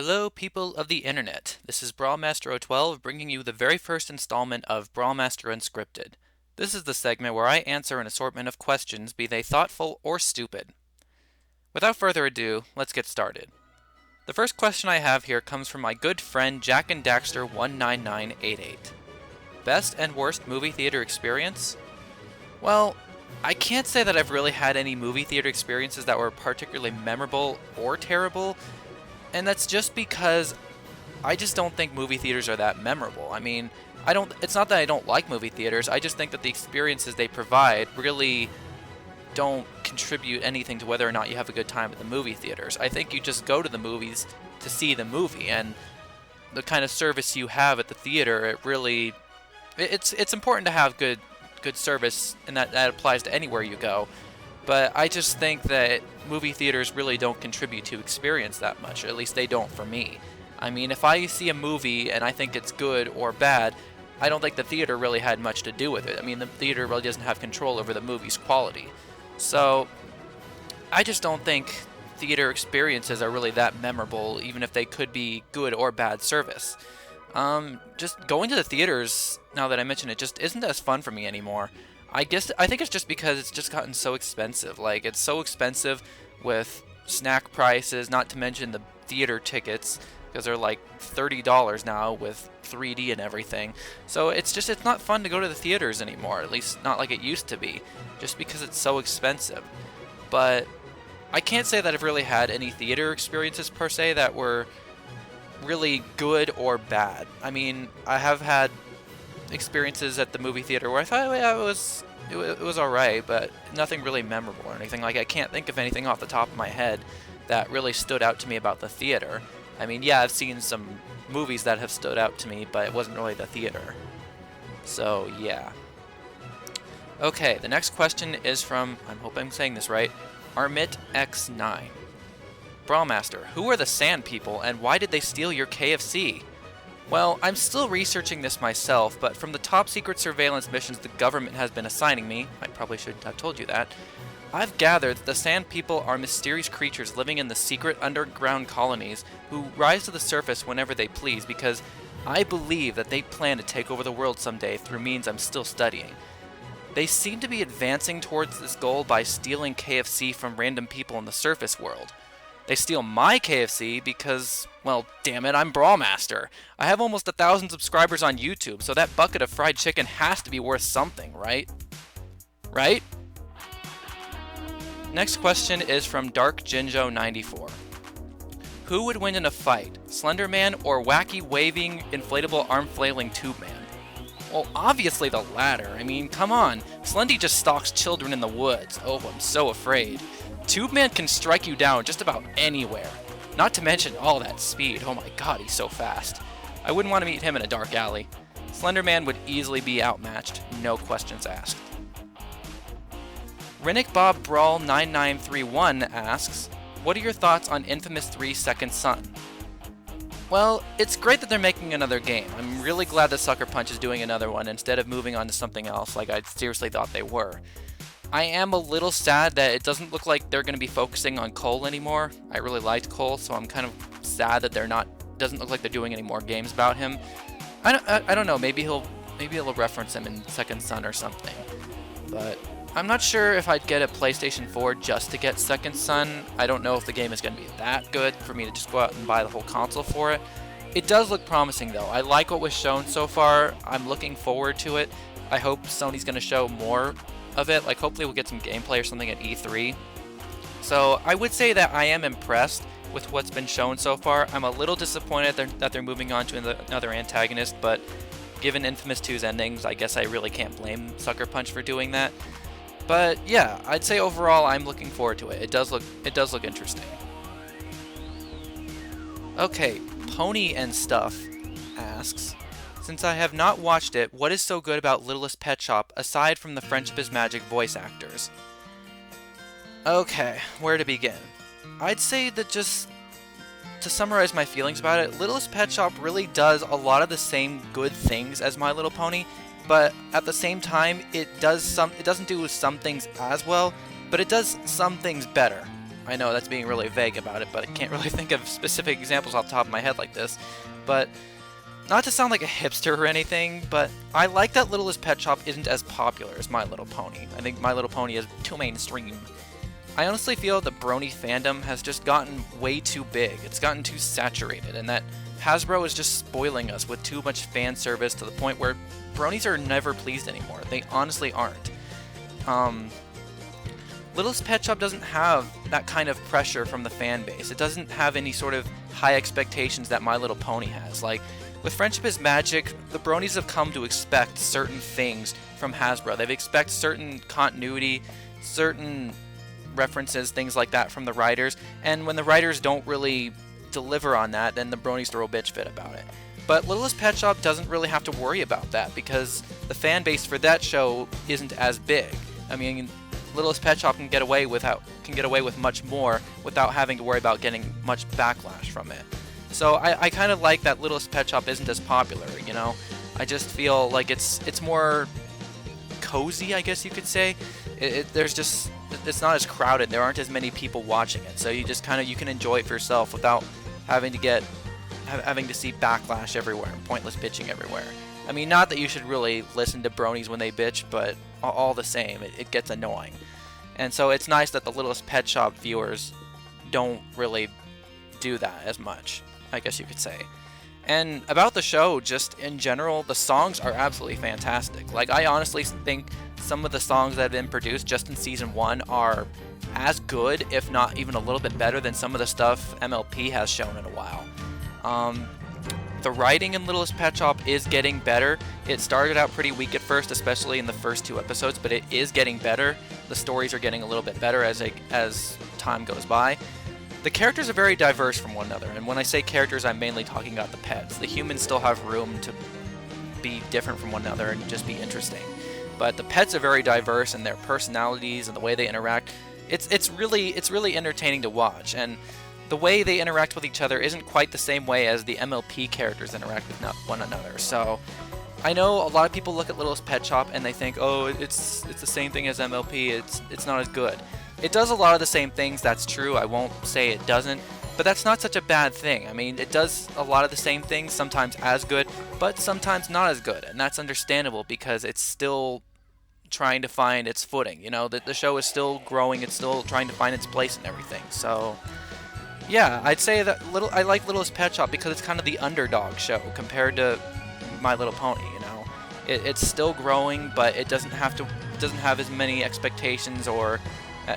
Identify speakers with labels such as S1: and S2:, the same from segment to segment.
S1: Hello, people of the internet. This is Brawlmaster 012 bringing you the very first installment of Brawlmaster Unscripted. This is the segment where I answer an assortment of questions, be they thoughtful or stupid. Without further ado, let's get started. The first question I have here comes from my good friend Jack and Daxter 19988. Best and worst movie theater experience? Well, I can't say that I've really had any movie theater experiences that were particularly memorable or terrible. And that's just because I just don't think movie theaters are that memorable. I mean, it's not that I don't like movie theaters, I just think that the experiences they provide really don't contribute anything to whether or not you have a good time at the movie theaters. I think you just go to the movies to see the movie, and the kind of service you have at the theater, it's important to have good service, and that applies to anywhere you go. But I just think that movie theaters really don't contribute to experience that much. At least they don't for me. I mean, if I see a movie and I think it's good or bad, I don't think the theater really had much to do with it. I mean, the theater really doesn't have control over the movie's quality. So, I just don't think theater experiences are really that memorable, even if they could be good or bad service. Just going to the theaters, now that I mention it, just isn't as fun for me anymore. I think it's just because it's just gotten so expensive. Like, it's so expensive with snack prices, not to mention the theater tickets, because they're like $30 now with 3D and everything. So it's not fun to go to the theaters anymore, at least not like it used to be, just because it's so expensive. But I can't say that I've really had any theater experiences per se that were really good or bad. I mean, I have had experiences at the movie theater where I thought, yeah, it was alright, but nothing really memorable or anything. Like, I can't think of anything off the top of my head that really stood out to me about the theater. I mean, yeah, I've seen some movies that have stood out to me, but it wasn't really the theater. So, yeah. Okay, the next question is from, I hope I'm saying this right, ArmitX9. Brawlmaster, who are the Sand People, and why did they steal your KFC? Well, I'm still researching this myself, but from the top secret surveillance missions the government has been assigning me, I probably shouldn't have told you that, I've gathered that the Sand People are mysterious creatures living in the secret underground colonies who rise to the surface whenever they please, because I believe that they plan to take over the world someday through means I'm still studying. They seem to be advancing towards this goal by stealing KFC from random people in the surface world. They steal my KFC because, well, damn it, I'm Brawlmaster. I have almost 1,000 subscribers on YouTube, so that bucket of fried chicken has to be worth something, right? Right? Next question is from DarkJinjo94. Who would win in a fight, Slender Man or wacky waving inflatable arm flailing Tube Man? Well, obviously the latter. I mean, come on. Slendy just stalks children in the woods. Oh, I'm so afraid. Tube Man can strike you down just about anywhere. Not to mention all that speed. Oh my god, he's so fast. I wouldn't want to meet him in a dark alley. Slender Man would easily be outmatched, no questions asked. Rennick Bob Brawl 9931 asks, what are your thoughts on Infamous 3 Second Son? Well, it's great that they're making another game. I'm really glad that Sucker Punch is doing another one instead of moving on to something else like I seriously thought they were. I am a little sad that it doesn't look like they're going to be focusing on Cole anymore. I really liked Cole, so I'm kind of sad that doesn't look like they're doing any more games about him. I don't know, maybe he'll reference him in Second Son or something. But I'm not sure if I'd get a PlayStation 4 just to get Second Son. I don't know if the game is going to be that good for me to just go out and buy the whole console for it. It does look promising though. I like what was shown so far. I'm looking forward to it. I hope Sony's going to show more of it. Like, hopefully we'll get some gameplay or something at E3. So I would say that I am impressed with what's been shown so far. I'm a little disappointed that they're moving on to another antagonist, but given Infamous 2's endings, I guess I really can't blame Sucker Punch for doing that. But yeah, I'd say overall I'm looking forward to it. It does look interesting. Okay, Pony and Stuff asks, since I have not watched it, what is so good about Littlest Pet Shop aside from the Friendship is Magic voice actors? Okay, where to begin? I'd say that just to summarize my feelings about it, Littlest Pet Shop really does a lot of the same good things as My Little Pony, but at the same time, it doesn't do some things as well, but it does some things better. I know that's being really vague about it, but I can't really think of specific examples off the top of my head like this. But not to sound like a hipster or anything, but I like that Littlest Pet Shop isn't as popular as My Little Pony. I think My Little Pony is too mainstream. I honestly feel the Brony fandom has just gotten way too big. It's gotten too saturated, and that Hasbro is just spoiling us with too much fan service to the point where Bronies are never pleased anymore. They honestly aren't. Littlest Pet Shop doesn't have that kind of pressure from the fan base. It doesn't have any sort of high expectations that My Little Pony has. Like, with Friendship is Magic, the Bronies have come to expect certain things from Hasbro. They expect certain continuity, certain references, things like that from the writers, and when the writers don't really deliver on that, then the Bronies throw a bitch fit about it. But Littlest Pet Shop doesn't really have to worry about that because the fan base for that show isn't as big. I mean, Littlest Pet Shop can get away with much more without having to worry about getting much backlash from it. So I kind of like that Littlest Pet Shop isn't as popular, you know? I just feel like it's more cozy, I guess you could say. It's not as crowded. There aren't as many people watching it, so you can enjoy it for yourself without having to see backlash everywhere and pointless bitching everywhere. I mean, not that you should really listen to Bronies when they bitch, but all the same, it gets annoying. And so it's nice that the Littlest Pet Shop viewers don't really do that as much, I guess you could say. And about the show, just in general, the songs are absolutely fantastic. Like, I honestly think some of the songs that have been produced just in Season 1 are as good, if not even a little bit better than some of the stuff MLP has shown in a while. The writing in Littlest Pet Shop is getting better. It started out pretty weak at first, especially in the first 2 episodes, but it is getting better. The stories are getting a little bit better as time goes by. The characters are very diverse from one another, and when I say characters, I'm mainly talking about the pets. The humans still have room to be different from one another and just be interesting. But the pets are very diverse in their personalities and the way they interact. It's really entertaining to watch, and the way they interact with each other isn't quite the same way as the MLP characters interact with one another. So I know a lot of people look at Littlest Pet Shop and they think, oh, it's the same thing as MLP. It's not as good. It does a lot of the same things. That's true. I won't say it doesn't, but that's not such a bad thing. I mean, it does a lot of the same things, sometimes as good, but sometimes not as good, and that's understandable because it's still trying to find its footing. You know, the show is still growing. It's still trying to find its place and everything. So yeah, I'd say that I like Littlest Pet Shop because it's kind of the underdog show compared to My Little Pony. You know, it's still growing, but it doesn't have as many expectations or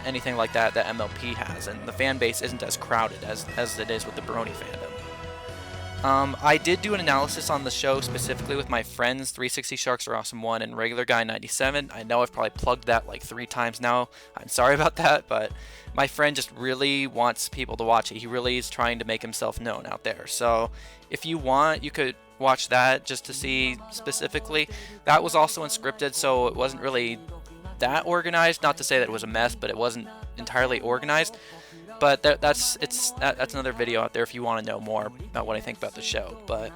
S1: anything like that MLP has, and the fan base isn't as crowded as it is with the Brony fandom. I did do an analysis on the show specifically with my friends 360 Sharks Are Awesome 1 and Regular Guy 97. I know I've probably plugged that like 3 times now. I'm sorry about that, but my friend just really wants people to watch it. He really is trying to make himself known out there. So if you want, you could watch that just to see specifically. That was also unscripted, so it wasn't really that organized. Not to say that it was a mess, but it wasn't entirely organized. But that's another video out there if you want to know more about what I think about the show. But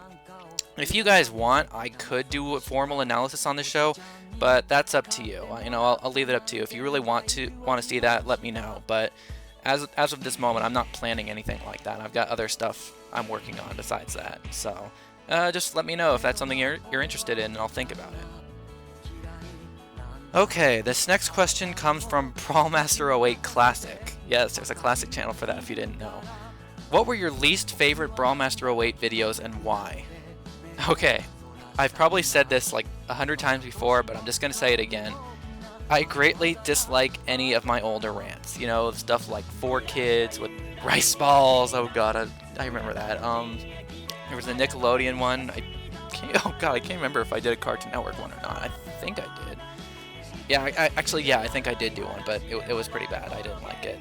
S1: if you guys want, I could do a formal analysis on the show, but that's up to you. You know, I'll leave it up to you. If you really want to see that, let me know. But as of this moment, I'm not planning anything like that. I've got other stuff I'm working on besides that. So just let me know if that's something you're interested in, and I'll think about it. Okay, this next question comes from Brawlmaster 08 Classic. Yes, there's a classic channel for that if you didn't know. What were your least favorite Brawlmaster 08 videos and why? Okay, I've probably said this like 100 times before, but I'm just going to say it again. I greatly dislike any of my older rants. You know, stuff like 4Kids with rice balls. Oh god, I remember that. There was a Nickelodeon one. I can't remember if I did a Cartoon Network one or not. I think I did. Yeah, I think I did do one, but it was pretty bad. I didn't like it.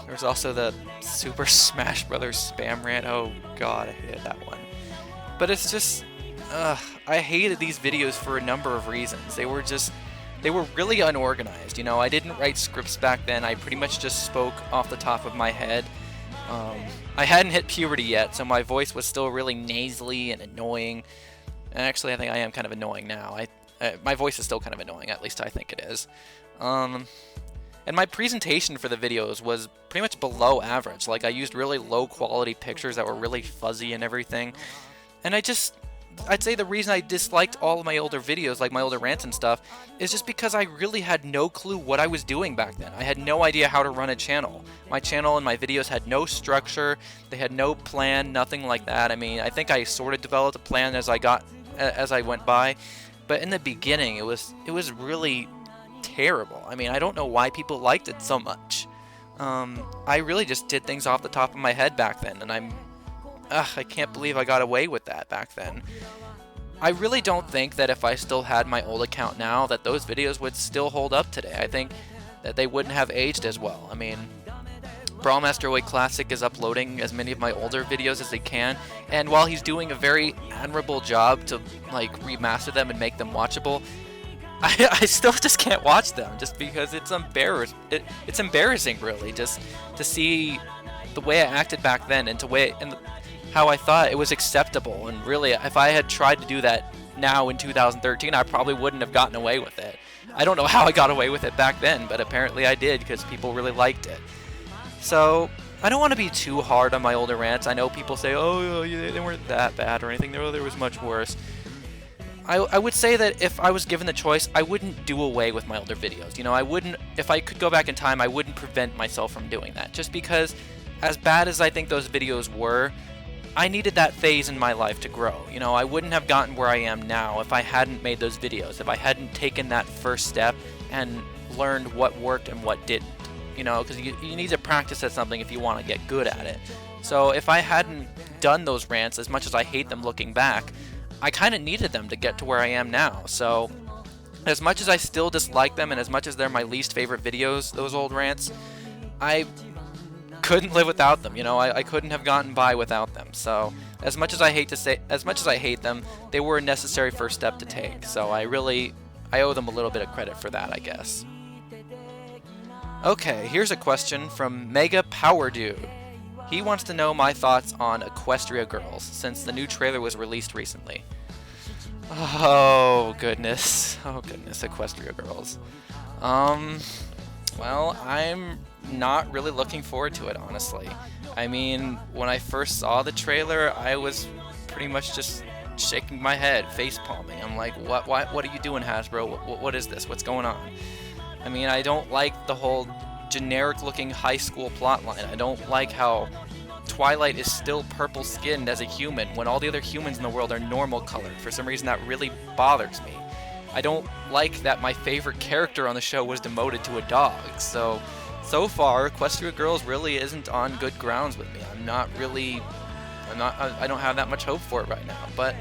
S1: There's also the Super Smash Brothers spam rant. Oh god, I hated that one. But it's just, I hated these videos for a number of reasons. They were really unorganized. You know, I didn't write scripts back then. I pretty much just spoke off the top of my head. I hadn't hit puberty yet, so my voice was still really nasally and annoying. And actually, I think I am kind of annoying now. My voice is still kind of annoying, at least I think it is. And my presentation for the videos was pretty much below average. Like, I used really low quality pictures that were really fuzzy and everything. And I'd say the reason I disliked all of my older videos, like my older rants and stuff, is just because I really had no clue what I was doing back then. I had no idea how to run a channel. My channel and my videos had no structure, they had no plan, nothing like that. I mean, I think I sort of developed a plan as I went by, but in the beginning it was really terrible. I mean, I don't know why people liked it so much. I really just did things off the top of my head back then, and I can't believe I got away with that back then. I really don't think that if I still had my old account now, that those videos would still hold up today. I think that they wouldn't have aged as well. I mean, Brawlmaster Unscripted Classic is uploading as many of my older videos as they can, and while he's doing a very admirable job to like remaster them and make them watchable, I still just can't watch them just because it's embarrassing really, just to see the way I acted back then and how I thought it was acceptable. And really, if I had tried to do that now in 2013, I probably wouldn't have gotten away with it. I don't know how I got away with it back then, but apparently I did because people really liked it. So I don't want to be too hard on my older rants. I know people say, oh, they weren't that bad or anything. There was much worse. I would say that if I was given the choice, I wouldn't do away with my older videos. You know, I wouldn't, if I could go back in time, I wouldn't prevent myself from doing that. Just because, as bad as I think those videos were, I needed that phase in my life to grow. You know, I wouldn't have gotten where I am now if I hadn't made those videos, if I hadn't taken that first step and learned what worked and what didn't. You know, because you need to practice at something if you want to get good at it. So if I hadn't done those rants, as much as I hate them looking back, I kind of needed them to get to where I am now. So as much as I still dislike them and as much as they're my least favorite videos, those old rants, I couldn't live without them. You know, I couldn't have gotten by without them. So as much as I hate them, they were a necessary first step to take. So I owe them a little bit of credit for that, I guess. Okay, here's a question from Mega Power Dude. He wants to know my thoughts on Equestria Girls, since the new trailer was released recently. Oh goodness, Equestria Girls. Well, I'm not really looking forward to it, honestly. I mean, when I first saw the trailer, I was pretty much just shaking my head, face palming. I'm like, what are you doing, Hasbro? What is this? What's going on? I mean, I don't like the whole generic-looking high school plotline. I don't like how Twilight is still purple-skinned as a human when all the other humans in the world are normal-colored. For some reason, that really bothers me. I don't like that my favorite character on the show was demoted to a dog. So far, Equestria Girls really isn't on good grounds with me. I don't have that much hope for it right now. But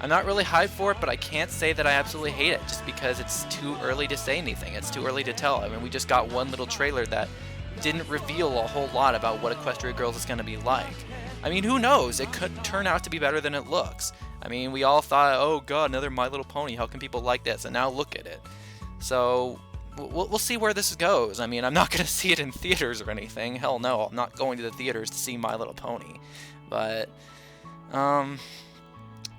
S1: I'm not really hyped for it, but I can't say that I absolutely hate it just because it's too early to say anything. It's too early to tell. I mean, we just got one little trailer that didn't reveal a whole lot about what Equestria Girls is going to be like. I mean, who knows? It could turn out to be better than it looks. I mean, we all thought, oh god, another My Little Pony, how can people like this? And now look at it. So we'll see where this goes. I mean, I'm not going to see it in theaters or anything. Hell no, I'm not going to the theaters to see My Little Pony. But,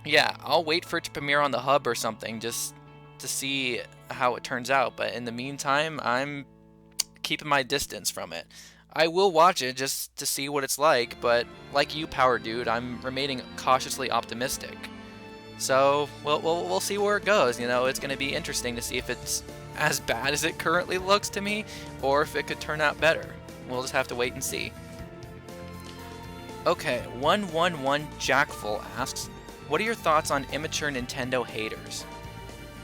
S1: yeah, I'll wait for it to premiere on the hub or something just to see how it turns out. But in the meantime, I'm keeping my distance from it. I will watch it just to see what it's like, but like you, Power Dude, I'm remaining cautiously optimistic. So, we'll see where it goes. You know, it's going to be interesting to see if it's as bad as it currently looks to me, or if it could turn out better. We'll just have to wait and see. Okay, 111 Jackful asks, what are your thoughts on immature Nintendo haters?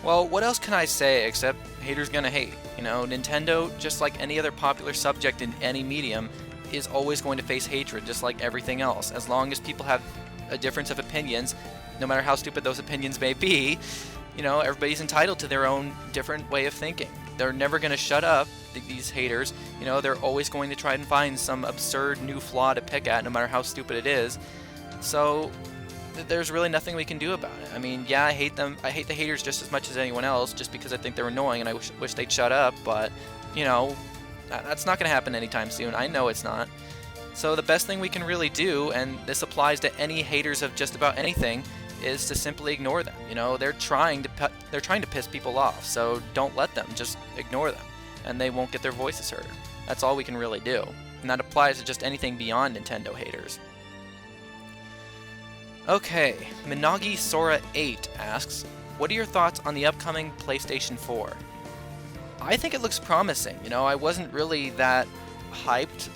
S1: Well, what else can I say except haters gonna hate? You know, Nintendo, just like any other popular subject in any medium, is always going to face hatred, just like everything else. As long as people have a difference of opinions, no matter how stupid those opinions may be, you know, everybody's entitled to their own different way of thinking. They're never gonna shut up, these haters. You know, they're always going to try and find some absurd new flaw to pick at, no matter how stupid it is. So there's really nothing we can do about it. I mean, yeah, I hate them. I hate the haters just as much as anyone else, just because I think they're annoying and I wish they'd shut up. But, you know, that's not going to happen anytime soon. I know it's not. So the best thing we can really do, and this applies to any haters of just about anything, is to simply ignore them. You know, they're trying to piss people off. So don't let them. Just ignore them. and they won't get their voices heard. That's all we can really do. And that applies to just anything beyond Nintendo haters. Okay, Minagi Sora 8 asks, what are your thoughts on the upcoming PlayStation 4? I think it looks promising. You know, I wasn't really that hyped,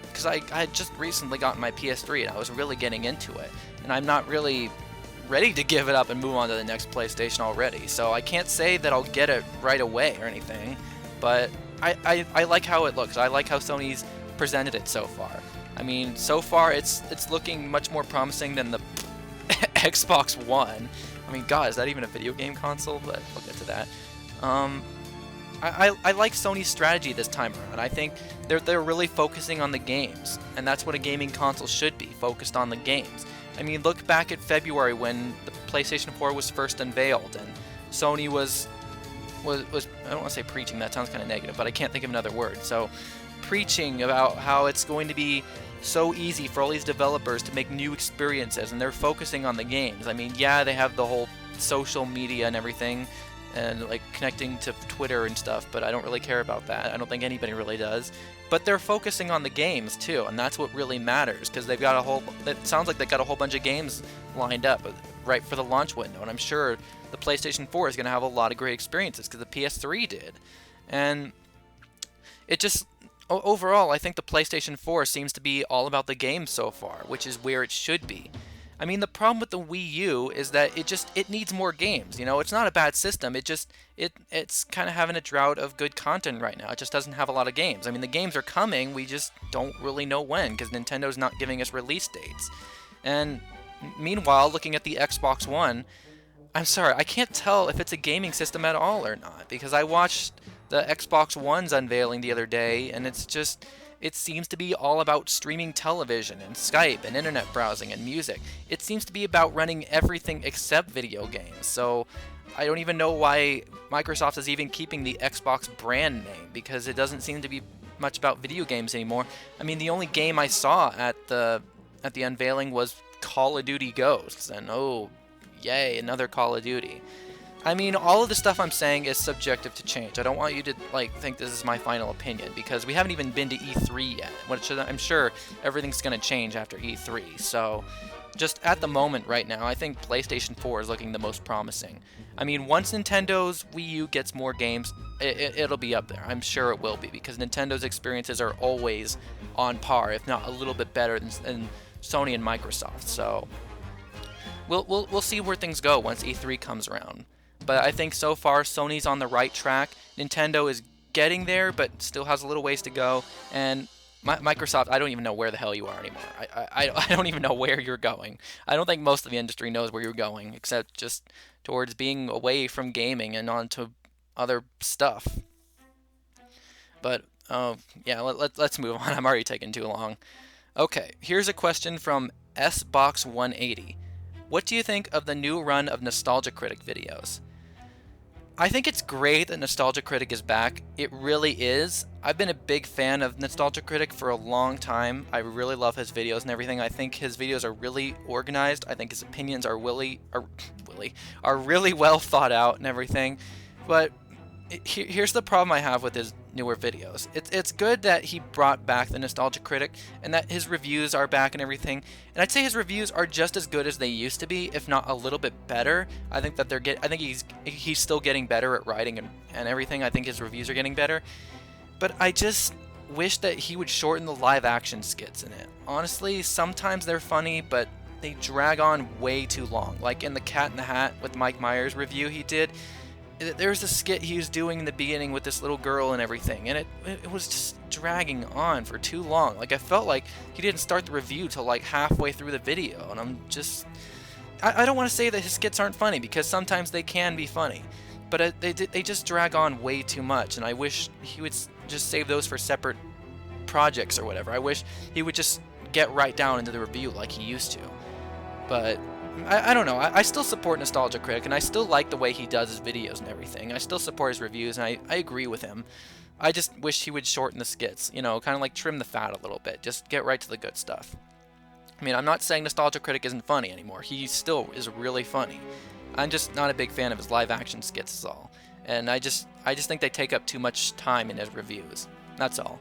S1: because I had just recently gotten my PS3 and I was really getting into it. And I'm not really ready to give it up and move on to the next PlayStation already. So I can't say that I'll get it right away or anything, but I like how it looks. I like how Sony's presented it so far. I mean, so far it's looking much more promising than the Xbox One. I mean, God, is that even a video game console? But we'll get to that. I like Sony's strategy this time around. I think they're really focusing on the games, and that's what a gaming console should be, focused on the games. I mean, look back at February when the PlayStation 4 was first unveiled, and Sony was I don't want to say preaching, that sounds kind of negative, but I can't think of another word. So, preaching about how it's going to be so easy for all these developers to make new experiences, and they're focusing on the games. I mean, yeah, they have the whole social media and everything, and like connecting to Twitter and stuff, but I don't really care about that. I don't think anybody really does. But they're focusing on the games too, and that's what really matters, because they've got it sounds like they've got a whole bunch of games lined up right for the launch window, and I'm sure the PlayStation 4 is going to have a lot of great experiences, because the PS3 did. And it just, overall, I think the PlayStation 4 seems to be all about the games so far, which is where it should be. I mean, the problem with the Wii U is that it needs more games. You know, it's not a bad system. It's kind of having a drought of good content right now. It just doesn't have a lot of games. I mean, the games are coming. We just don't really know when, because Nintendo's not giving us release dates. And meanwhile, looking at the Xbox One, I'm sorry, I can't tell if it's a gaming system at all or not, because I watched the Xbox One's unveiling the other day, and it seems to be all about streaming television and Skype and internet browsing and music. It seems to be about running everything except video games. So I don't even know why Microsoft is even keeping the Xbox brand name, because it doesn't seem to be much about video games anymore. I mean, the only game I saw at the unveiling was Call of Duty Ghosts, and oh, yay, another Call of Duty. I mean, all of the stuff I'm saying is subjective to change. I don't want you to think this is my final opinion, because we haven't even been to E3 yet, which I'm sure everything's going to change after E3. So, just at the moment right now, I think PlayStation 4 is looking the most promising. I mean, once Nintendo's Wii U gets more games, it'll be up there. I'm sure it will be, because Nintendo's experiences are always on par, if not a little bit better than Sony and Microsoft. So, we'll see where things go once E3 comes around. But I think so far Sony's on the right track. Nintendo is getting there, but still has a little ways to go. And Microsoft, I don't even know where the hell you are anymore. I don't even know where you're going. I don't think most of the industry knows where you're going, except just towards being away from gaming and onto other stuff. But yeah, let's move on. I'm already taking too long. Okay, here's a question from SBox180. What do you think of the new run of Nostalgia Critic videos? I think it's great that Nostalgia Critic is back. It really is. I've been a big fan of Nostalgia Critic for a long time. I really love his videos and everything. I think his videos are really organized. I think his opinions are really well thought out and everything. But here's the problem I have with his newer videos. It's good that he brought back the Nostalgia Critic and that his reviews are back and everything. And I'd say his reviews are just as good as they used to be, if not a little bit better. I think that I think he's still getting better at writing and everything. I think his reviews are getting better. But I just wish that he would shorten the live action skits in it. Honestly, sometimes they're funny, but they drag on way too long. Like in the Cat in the Hat with Mike Myers review he did. There's a skit he was doing in the beginning with this little girl and everything, and it was just dragging on for too long. Like, I felt like he didn't start the review till like halfway through the video, and I'm just... I don't want to say that his skits aren't funny, because sometimes they can be funny, but they just drag on way too much, and I wish he would just save those for separate projects or whatever. I wish he would just get right down into the review like he used to. But... I don't know. I still support Nostalgia Critic, and I still like the way he does his videos and everything. I still support his reviews, and I agree with him. I just wish he would shorten the skits, you know, kind of like trim the fat a little bit. Just get right to the good stuff. I mean, I'm not saying Nostalgia Critic isn't funny anymore. He still is really funny. I'm just not a big fan of his live action skits is all. and I just think they take up too much time in his reviews. That's all.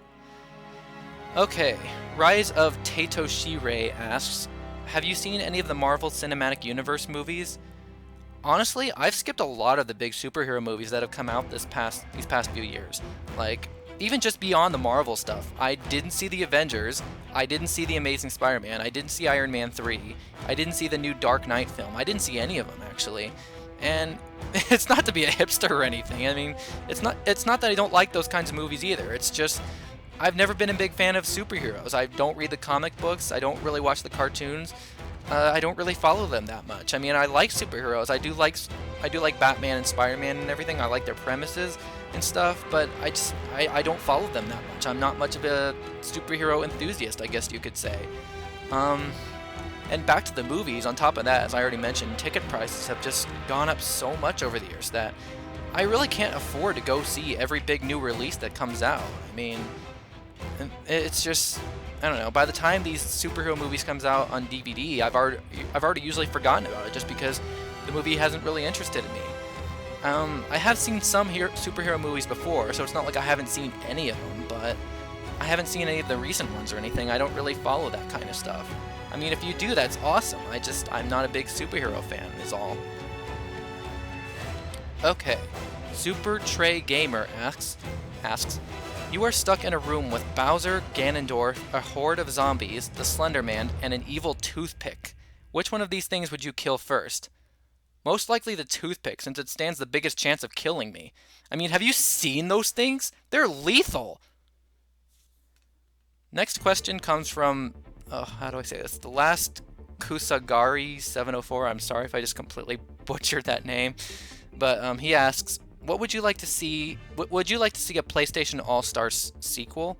S1: Okay, Rise of Tato asks, have you seen any of the Marvel Cinematic Universe movies? Honestly, I've skipped a lot of the big superhero movies that have come out these past few years. Like, even just beyond the Marvel stuff. I didn't see the Avengers, I didn't see the Amazing Spider-Man, I didn't see Iron Man 3, I didn't see the new Dark Knight film, I didn't see any of them actually. And it's not to be a hipster or anything. I mean, it's not that I don't like those kinds of movies either. It's just I've never been a big fan of superheroes. I don't read the comic books, I don't really watch the cartoons. I don't really follow them that much. I mean, I like superheroes. I do like Batman and Spider-Man and everything. I like their premises and stuff, but I don't follow them that much. I'm not much of a superhero enthusiast, I guess you could say. And back to the movies, on top of that, as I already mentioned, ticket prices have just gone up so much over the years that I really can't afford to go see every big new release that comes out. I mean, it's just, I don't know, by the time these superhero movies comes out on DVD, I've already usually forgotten about it just because the movie hasn't really interested me. I have seen some superhero movies before, so it's not like I haven't seen any of them, but I haven't seen any of the recent ones or anything. I don't really follow that kind of stuff. I mean, if you do, that's awesome. I'm not a big superhero fan, is all. Okay, Super Trey Gamer asks, you are stuck in a room with Bowser, Ganondorf, a horde of zombies, the Slender Man, and an evil toothpick. Which one of these things would you kill first? Most likely the toothpick, since it stands the biggest chance of killing me. I mean, have you seen those things? They're lethal! Next question comes from, how do I say this? The last Kusagari 704. I'm sorry if I just completely butchered that name. But he asks, what would you like to see? Would you like to see a PlayStation All-Stars sequel?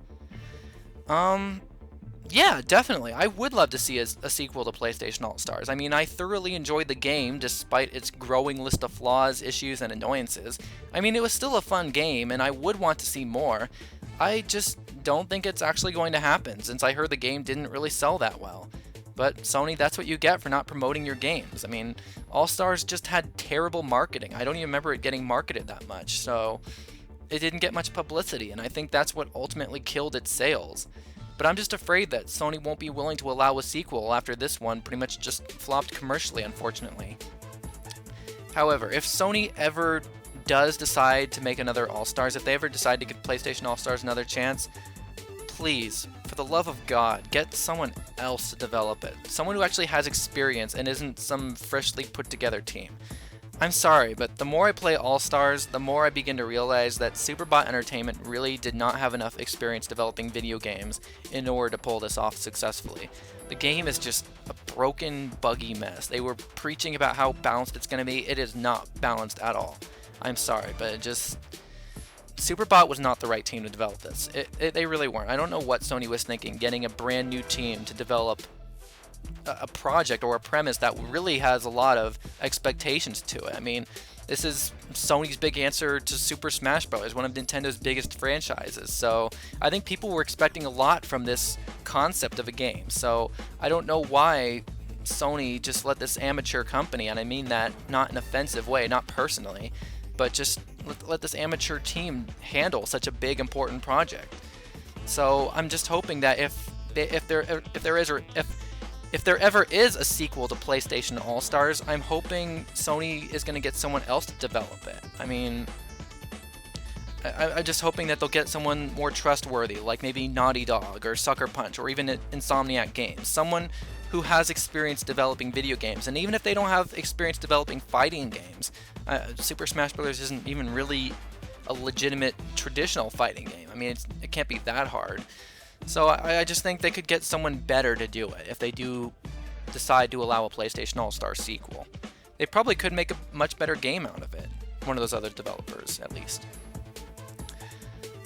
S1: Yeah, definitely. I would love to see a sequel to PlayStation All-Stars. I mean, I thoroughly enjoyed the game despite its growing list of flaws, issues, and annoyances. I mean, it was still a fun game, and I would want to see more. I just don't think it's actually going to happen, since I heard the game didn't really sell that well. But Sony, that's what you get for not promoting your games. I mean, All-Stars just had terrible marketing. I don't even remember it getting marketed that much, so it didn't get much publicity, and I think that's what ultimately killed its sales. But I'm just afraid that Sony won't be willing to allow a sequel after this one pretty much just flopped commercially, unfortunately. However, if Sony ever does decide to make another All-Stars, if they ever decide to give PlayStation All-Stars another chance, please, for the love of God, get someone else to develop it. Someone who actually has experience and isn't some freshly put together team. I'm sorry, but the more I play All-Stars, the more I begin to realize that Superbot Entertainment really did not have enough experience developing video games in order to pull this off successfully. The game is just a broken, buggy mess. They were preaching about how balanced it's going to be. It is not balanced at all. I'm sorry, but Superbot was not the right team to develop this. They really weren't. I don't know what Sony was thinking, getting a brand new team to develop a project or a premise that really has a lot of expectations to it. I mean, this is Sony's big answer to Super Smash Bros., one of Nintendo's biggest franchises. So I think people were expecting a lot from this concept of a game. So I don't know why Sony just let this amateur company, and I mean that not in an offensive way, not personally, but just let this amateur team handle such a big, important project. So I'm just hoping that if there ever is a sequel to PlayStation All-Stars, I'm hoping Sony is going to get someone else to develop it. I mean, I'm just hoping that they'll get someone more trustworthy, like maybe Naughty Dog or Sucker Punch or even Insomniac Games. Someone who has experience developing video games. And even if they don't have experience developing fighting games, Super Smash Bros. Isn't even really a legitimate traditional fighting game. I mean, it can't be that hard. So I just think they could get someone better to do it if they do decide to allow a PlayStation All-Star sequel. They probably could make a much better game out of it. One of those other developers, at least.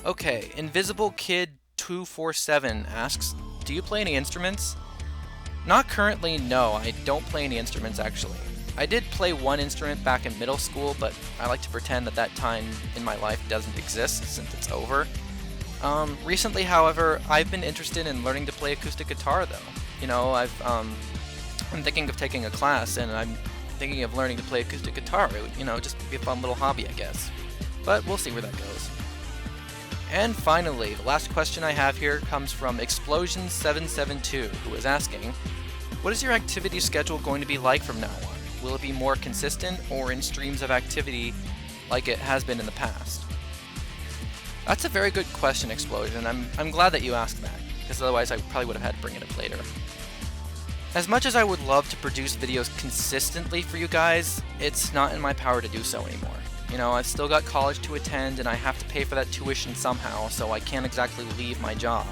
S1: Okay, Invisible Kid 247 asks, do you play any instruments? Not currently, no. I don't play any instruments, actually. I did play one instrument back in middle school, but I like to pretend that that time in my life doesn't exist since it's over. Recently, however, I've been interested in learning to play acoustic guitar, though. You know, I'm thinking of taking a class, and I'm thinking of learning to play acoustic guitar. It would, just be a fun little hobby, I guess. but we'll see where that goes. And finally, the last question I have here comes from Explosion772, who is asking, what is your activity schedule going to be like from now on? Will it be more consistent or in streams of activity like it has been in the past? That's a very good question, Explosion. I'm glad that you asked that, because otherwise I probably would have had to bring it up later. As much as I would love to produce videos consistently for you guys, it's not in my power to do so anymore. You know, I've still got college to attend, and I have to pay for that tuition somehow, so I can't exactly leave my job.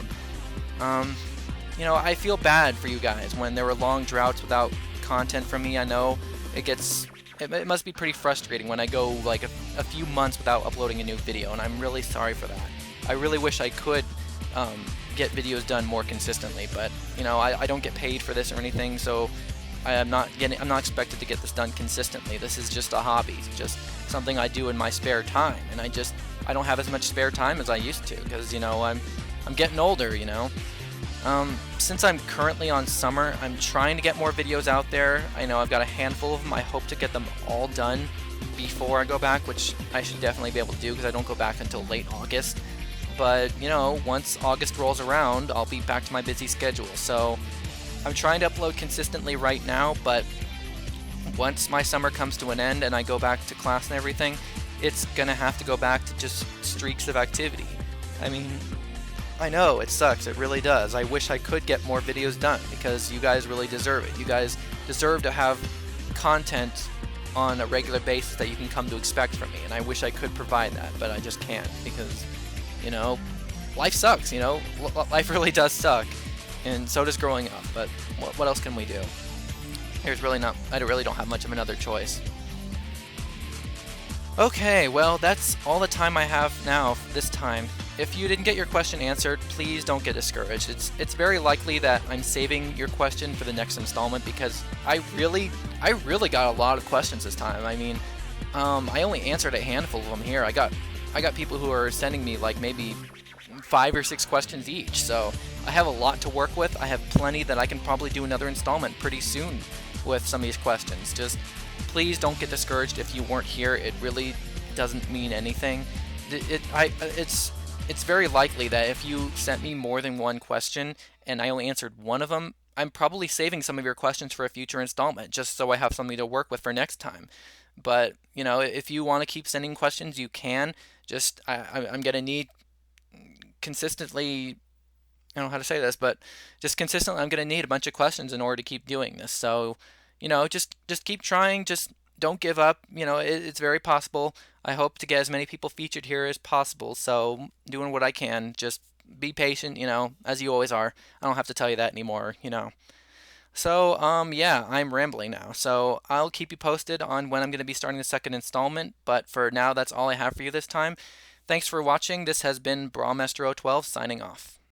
S1: You know, I feel bad for you guys when there were long droughts without content from me. I know it must be pretty frustrating when I go like a few months without uploading a new video, and I'm really sorry for that. I really wish I could get videos done more consistently, but you know, I don't get paid for this or anything, so I'm not expected to get this done consistently. This is just a hobby, just something I do in my spare time, and I don't have as much spare time as I used to, because you know, I'm getting older, you know. Since I'm currently on summer, I'm trying to get more videos out there. I know I've got a handful of them. I hope to get them all done before I go back, which I should definitely be able to do because I don't go back until late August. But, you know, once August rolls around, I'll be back to my busy schedule. So I'm trying to upload consistently right now, but once my summer comes to an end and I go back to class and everything, it's gonna have to go back to just streaks of activity. I mean, I know, it sucks, it really does. I wish I could get more videos done because you guys really deserve it. You guys deserve to have content on a regular basis that you can come to expect from me, and I wish I could provide that, but I just can't because, you know, life sucks, you know? Life really does suck, and so does growing up, but what else can we do? I really don't have much of another choice. Okay, well, that's all the time I have now this time. If you didn't get your question answered, please don't get discouraged. It's very likely that I'm saving your question for the next installment because I really got a lot of questions this time. I mean, I only answered a handful of them here. I got people who are sending me like maybe 5 or 6 questions each, so I have a lot to work with. I have plenty that I can probably do another installment pretty soon with some of these questions. Just please don't get discouraged if you weren't here. It really doesn't mean anything. It's very likely that if you sent me more than one question and I only answered one of them, I'm probably saving some of your questions for a future installment just so I have something to work with for next time. But, you know, if you want to keep sending questions, you can. Just, I'm going to need consistently, I don't know how to say this, but just consistently I'm going to need a bunch of questions in order to keep doing this. So, you know, just keep trying, just don't give up. You know, it's very possible. I hope to get as many people featured here as possible, so doing what I can. Just be patient, you know, as you always are. I don't have to tell you that anymore, you know. So, yeah, I'm rambling now. So I'll keep you posted on when I'm going to be starting the second installment, but for now, that's all I have for you this time. Thanks for watching. This has been Brawlmaster 012 signing off.